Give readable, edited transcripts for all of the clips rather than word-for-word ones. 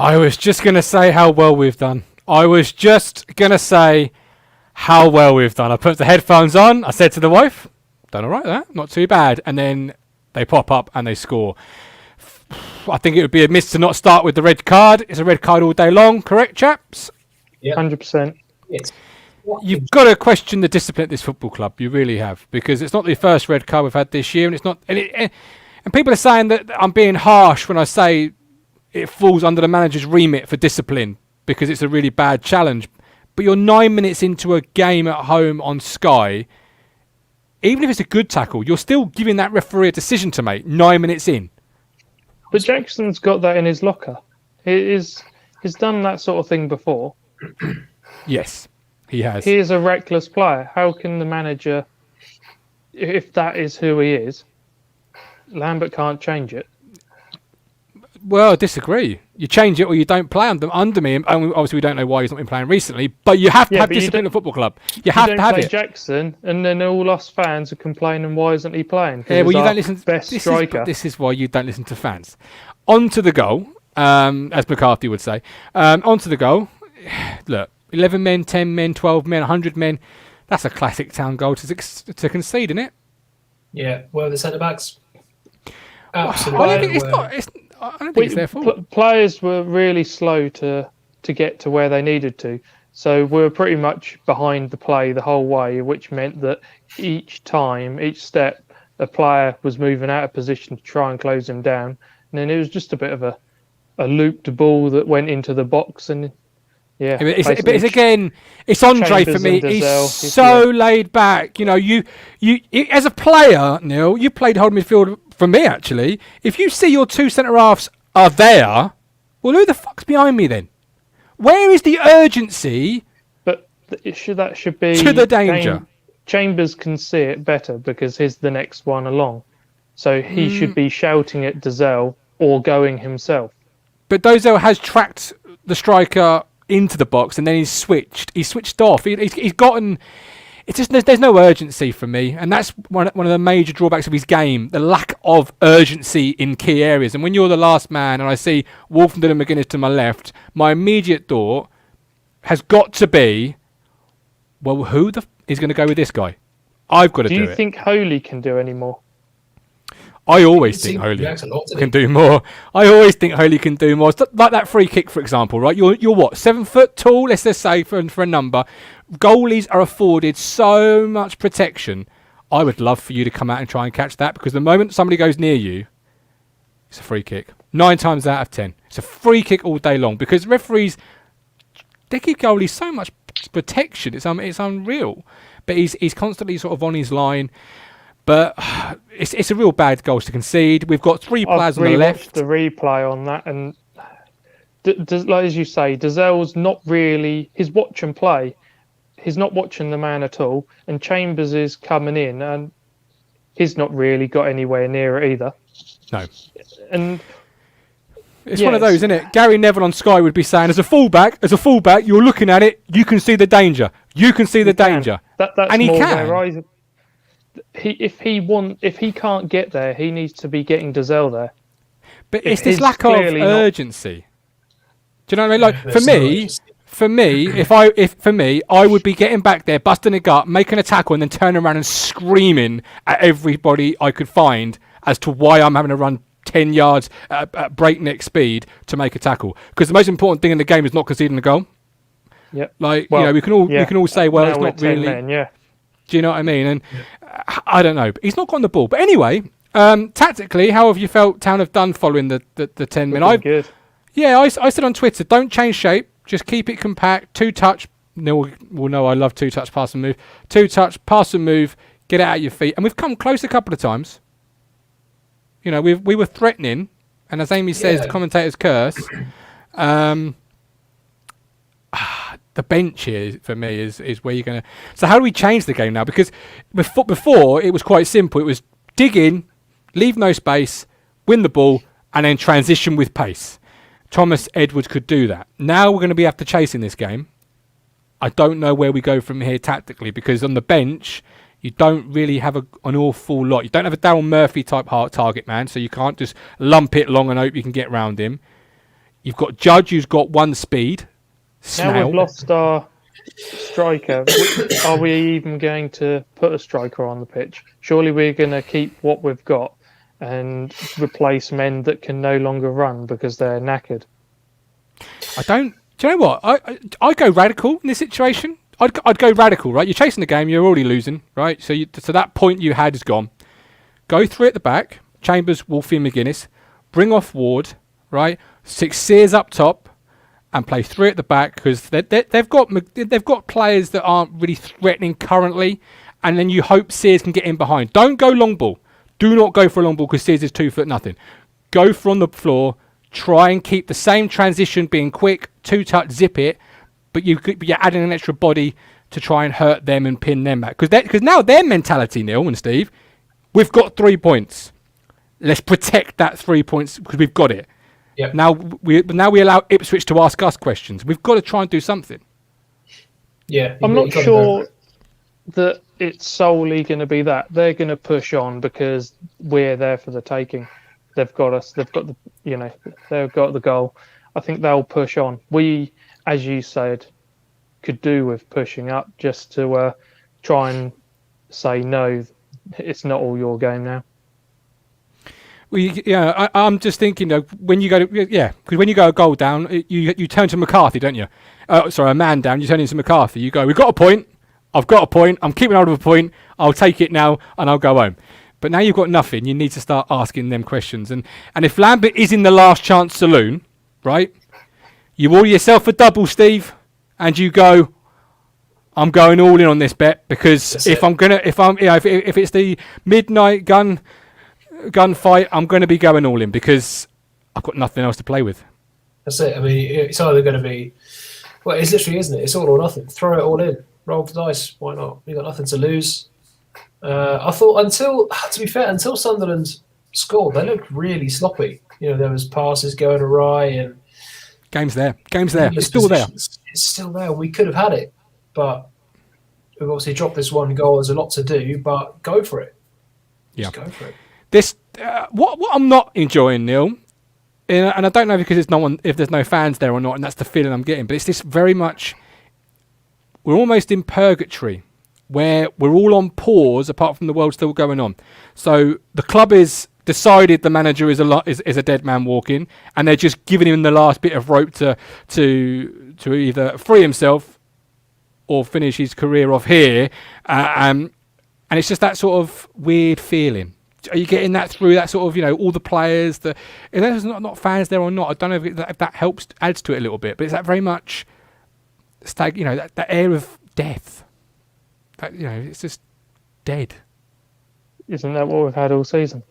I was just going to say how well we've done. I put the headphones on. I said to the wife, done all right there, not too bad. And then they pop up and they score. I think it would be a miss to not start with the red card. It's a red card all day long, correct, chaps? Yeah, 100%. Yes. You've got to question the discipline at this football club. You really have, because it's not the first red card we've had this year, and it's not. And people are saying that I'm being harsh when I say it falls under the manager's remit for discipline because it's a really bad challenge. But you're 9 minutes into a game at home on Sky. Even if it's a good tackle, you're still giving that referee a decision to make 9 minutes in. But Jackson's got that in his locker. He's done that sort of thing before. Yes, he has. He is a reckless player. How can the manager, if that is who he is, Lambert can't change it? Well, I disagree. You change it or you don't play under me. And obviously, we don't know why he's not been playing recently. But you have to have discipline at a football club. You have to have it. Jackson, and then all us fans are complaining, why isn't he playing? Yeah, well, you don't listen. Best striker. This is why you don't listen to fans. On to the goal, as McCarthy would say. On to the goal. Look, 11 men, 10 men, 12 men, 100 men. That's a classic Town goal to concede, isn't it? Yeah, well, the centre-backs. Absolutely. I don't think it's their fault. Players were really slow to get to where they needed to. So we were pretty much behind the play the whole way, which meant that each step, a player was moving out of position to try and close him down. And then it was just a bit of a looped ball that went into the box. And yeah, it's Andre for me. He's so laid back. You know, you as a player, Neil, you played hold midfield for me, actually. If you see your two centre-halves are there, well, who the fuck's behind me then? Where is the urgency? But that should be... To the danger. Chambers can see it better because he's the next one along. So he should be shouting at Dazelle or going himself. But Dozell has tracked the striker into the box and then he's switched. He's switched off. He's gotten... It's just there's no urgency for me, and that's one of the major drawbacks of his game, the lack of urgency in key areas. And when you're the last man and I see Wolfenden and McGuinness to my left, my immediate thought has got to be, well, who is going to go with this guy? I've got to do it. Do you think Holy can do any more? I always think Holy can do more. I always think Holy can do more. It's like that free kick, for example, right? You're what, 7 foot tall? Let's just say for a number. Goalies are afforded so much protection. I would love for you to come out and try and catch that, because the moment somebody goes near you, it's a free kick. 9 times out of 10, it's a free kick all day long, because referees, they give goalies so much protection. It's unreal. But he's constantly sort of on his line. But it's a real bad goal to concede. We've got 3 players on the left. The replay on that, and like as you say, Dazelle's not really his watch and play. He's not watching the man at all, and Chambers is coming in, and he's not really got anywhere near it either. No, and it's one of those, isn't it? Gary Neville on Sky would be saying, as a fullback, you're looking at it, you can see the danger. You can see the danger, and he can. If he can't get there, he needs to be getting Dazelle there. But it's this lack of urgency. Do you know what I mean? Like for me, I would be getting back there, busting a gut, making a tackle, and then turning around and screaming at everybody I could find as to why I'm having to run 10 yards at breakneck speed to make a tackle. Because the most important thing in the game is not conceding a goal. Yeah. Like, we can all say, well, it's not really. Men, yeah. Do you know what I mean? And I don't know. But he's not got the ball. But anyway, tactically, how have you felt Town have done following the 10 men? Good. Yeah, I said on Twitter, don't change shape. Just keep it compact. 2-touch. Neil will know I love 2-touch pass and move. 2-touch, pass and move. Get it out of your feet. And we've come close a couple of times. You know, we were threatening. And as Amy says, the commentator's curse. The bench here for me is where you're going to... So how do we change the game now? Because before it was quite simple. It was dig in, leave no space, win the ball, and then transition with pace. Thomas Edwards could do that. Now we're going to be after chasing this game. I don't know where we go from here tactically, because on the bench you don't really have an awful lot. You don't have a Darryl Murphy type target man, so you can't just lump it long and hope you can get round him. You've got Judge, who's got one speed. Snail. Now we've lost our striker. Are we even going to put a striker on the pitch? Surely we're going to keep what we've got and replace men that can no longer run because they're knackered. Do you know what? I go radical in this situation. I'd go radical, right? You're chasing the game, you're already losing, right? So that point you had is gone. Go through at the back. Chambers, Wolfie, McGuinness. Bring off Ward, right? 6 Sears up top, and play 3 at the back because they've got players that aren't really threatening currently, and then you hope Sears can get in behind. Don't go long ball. Do not go for a long ball because Sears is 2'0". Go for on the floor. Try and keep the same transition being quick, 2-touch, zip it, but you're adding an extra body to try and hurt them and pin them back. Because now their mentality, Neil and Steve, we've got 3 points. Let's protect that 3 points because we've got it. Yep. Now we allow Ipswich to ask us questions. We've got to try and do something. Yeah, I'm not sure that it's solely going to be that. They're going to push on because we're there for the taking. They've got us. They've got they've got the goal. I think they'll push on. We, as you said, could do with pushing up just to try and say no. It's not all your game now. Well, I'm just thinking though, when you go because when you go a goal down, you turn to McCarthy, don't you? A man down, you turn into McCarthy. You go, we've got a point. I've got a point. I'm keeping hold of a point. I'll take it now and I'll go home. But now you've got nothing. You need to start asking them questions. And if Lambert is in the last chance saloon, right? You order yourself a double, Steve, and you go, I'm going all in on this bet because if it's the midnight gunfight, I'm going to be going all in because I've got nothing else to play with. That's it. I mean, it's either going to be, well, it's literally, isn't it? It's all or nothing. Throw it all in. Roll the dice. Why not? You've got nothing to lose. I thought until Sunderland scored, they looked really sloppy. There was passes going awry and game's there. It's still there. It's still there. We could have had it, but we've obviously dropped this one goal. There's a lot to do, but go for it. Yeah, just go for it. This what I'm not enjoying, Neil, and I don't know because if there's no fans there or not, and that's the feeling I'm getting. But it's this very much. We're almost in purgatory, where we're all on pause apart from the world still going on. So the club is decided the manager is a dead man walking, and they're just giving him the last bit of rope to either free himself or finish his career off here. And it's just that sort of weird feeling. Are you getting that through that sort of, all the players, if there's not fans there or not, I don't know if that helps, adds to it a little bit, but it's that very much that air of death. It's just dead. Isn't that what we've had all season?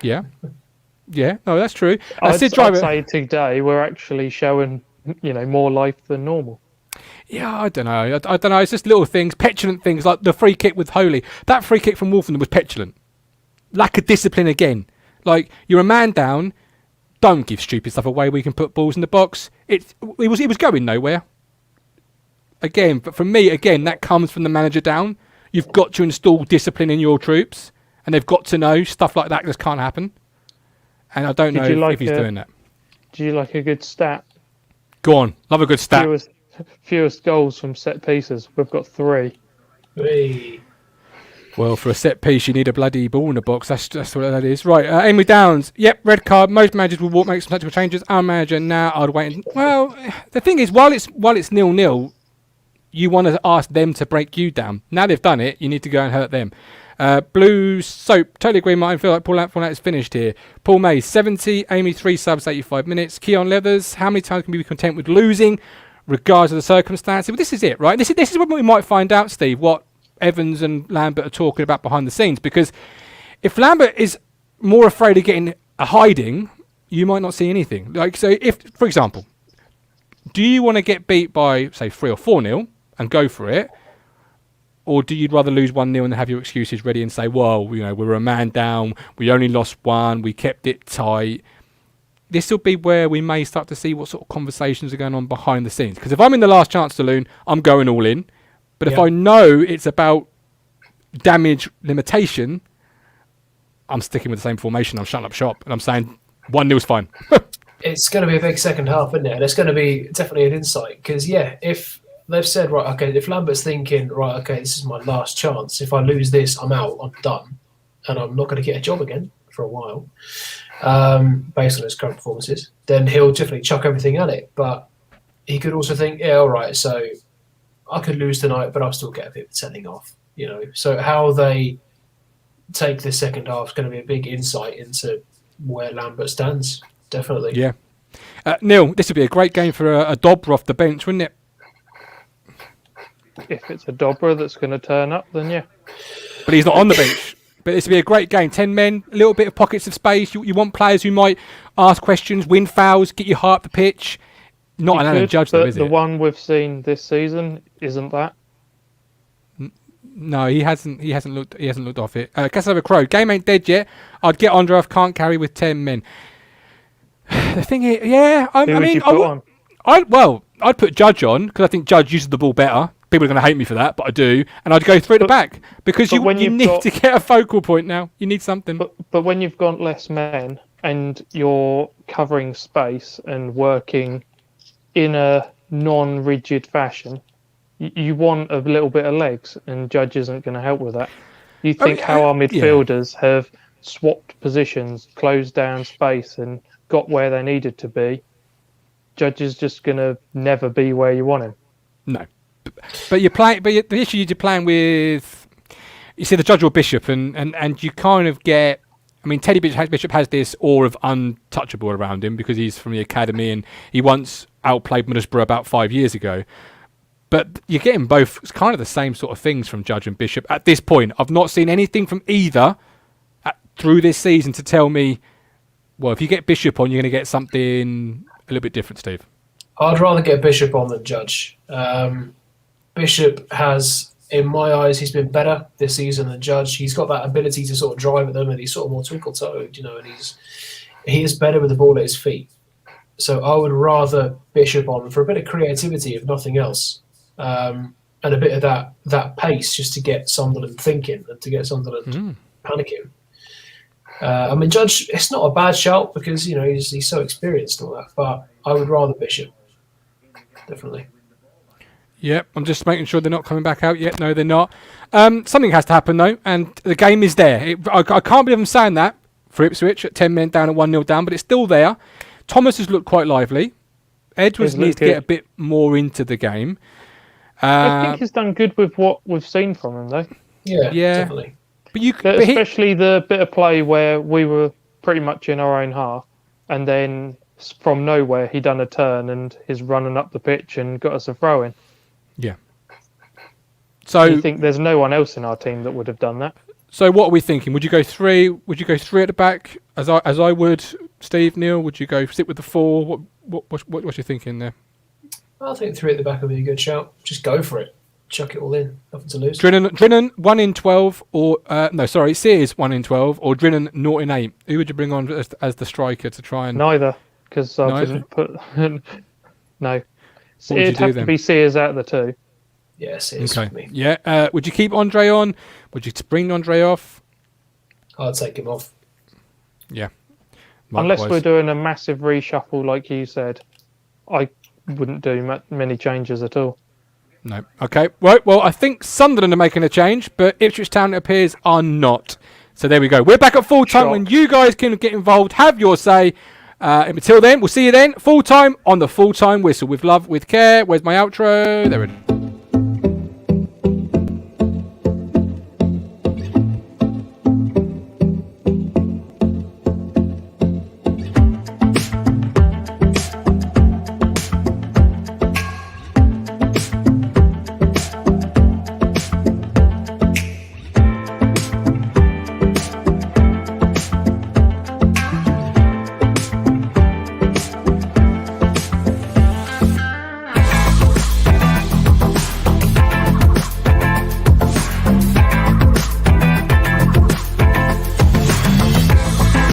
Yeah. No, that's true. I'd say today we're actually showing, more life than normal. Yeah, I don't know. I don't know. It's just little things, petulant things like the free kick with Holy. That free kick from Wolfen was petulant. Lack of discipline again. Like, you're a man down. Don't give stupid stuff away. We can put balls in the box. It was going nowhere. Again, but for me, that comes from the manager down. You've got to install discipline in your troops, and they've got to know stuff like that just can't happen. And I don't know if he's doing that. Do you like a good stat? Go on, love a good stat. Fewest goals from set pieces. We've got 3. Hey. Well, for a set piece, you need a bloody ball in the box. That's what that is. Right, Amy Downs. Yep, red card. Most managers will make some tactical changes. Our manager now, I'd wait. Well, the thing is, while it's 0-0. You want to ask them to break you down. Now they've done it, you need to go and hurt them. Blue Soap, totally agree, Martin. Feel like Paul Out is finished here. Paul May, 70. Amy, 3 subs, 85 minutes. Keon Leathers, how many times can we be content with losing, regardless of the circumstances? But this is it, right? This is what we might find out, Steve, what Evans and Lambert are talking about behind the scenes. Because if Lambert is more afraid of getting a hiding, you might not see anything. So if, for example, do you want to get beat by, say, 3 or 4-0 and go for it? Or do you rather lose 1-0 and have your excuses ready and say, well, we were a man down, we only lost 1, we kept it tight. This will be where we may start to see what sort of conversations are going on behind the scenes. Because if I'm in the last chance saloon, I'm going all in. But if I know it's about damage limitation, I'm sticking with the same formation. I'm shutting up shop and I'm saying 1-0's fine. it's going to be a big second half, isn't it? And it's going to be definitely an insight because, if they've said, right, okay, if Lambert's thinking, right, okay, this is my last chance. If I lose this, I'm out, I'm done, and I'm not going to get a job again for a while, based on his current performances, then he'll definitely chuck everything at it. But he could also think, yeah, all right, so I could lose tonight, but I'll still get a bit of sending off, So how they take this second half is going to be a big insight into where Lambert stands, definitely. Yeah. Neil, this would be a great game for a Dobra off the bench, wouldn't it? If it's a Dobra that's going to turn up, then yeah. But he's not on the bench. But this would be a great game. 10 men, a little bit of pockets of space. You want players who might ask questions, win fouls, get you high up the pitch. Not an Alan Judge, though, is it? The one we've seen this season isn't that. No, he hasn't looked off it. Casanova Crow, game ain't dead yet. I'd get Andre off, can't carry with 10 men. The thing is, I'd put Judge on because I think Judge uses the ball better. People are going to hate me for that, but I do. And I'd go through at the back because you need to get a focal point now. You need something. But when you've got less men and you're covering space and working in a non-rigid fashion, you want a little bit of legs, and Judge isn't going to help with that. You think how our midfielders have swapped positions, closed down space, and got where they needed to be. Judge is just going to never be where you want him. No. But the issue you're playing with, you see the Judge or Bishop, and you kind of get. I mean, Teddy Bishop has this aura of untouchable around him because he's from the academy and he once outplayed Middlesbrough about 5 years ago. But you're getting both. It's kind of the same sort of things from Judge and Bishop at this point. I've not seen anything from either through this season to tell me. Well, if you get Bishop on, you're going to get something a little bit different, Steve. I'd rather get Bishop on than Judge. Bishop has, in my eyes, he's been better this season than Judge. He's got that ability to sort of drive at them, and he's sort of more twinkle-toed, and he is better with the ball at his feet. So I would rather Bishop on for a bit of creativity, if nothing else, and a bit of that pace just to get Sunderland thinking and to get Sunderland panicking. I mean, Judge, it's not a bad shout because he's so experienced and all that, but I would rather Bishop, definitely. Yep, I'm just making sure they're not coming back out yet. No, they're not. Something has to happen, though, and the game is there. I can't believe I'm saying that for Ipswich at 10 men down at 1-0 down, but it's still there. Thomas has looked quite lively. Edwards needs to get a bit more into the game. I think he's done good with what we've seen from him, though. Yeah, definitely. But especially the bit of play where we were pretty much in our own half, and then from nowhere he done a turn and is running up the pitch and got us a throw in. Yeah. So you think there's no one else in our team that would have done that? So what are we thinking? Would you go three? Would you go three at the back as I would, Steve, Neil? Would you go sit with the four? What's your thinking there? I think three at the back would be a good shout. Just go for it. Chuck it all in. Nothing to lose. Drinnan 1 in 12 or Sears 1 in 12 or Drinnan 0 in 8. Who would you bring on as the striker to try and? Neither, because I didn't put. No, it'd have to be Sears out of the two. Yeah, Sears for me. Yeah. Would you keep Andre on? Would you bring Andre off? I'd take him off. Yeah. Likewise. Unless we're doing a massive reshuffle, like you said, I wouldn't do many changes at all. No. Okay. Right. Well, I think Sunderland are making a change, but Ipswich Town, it appears, are not. So there we go. We're back at full time when you guys can get involved, have your say. Until then, we'll see you then. Full time on the full time whistle with love, with care. Where's my outro? There it is.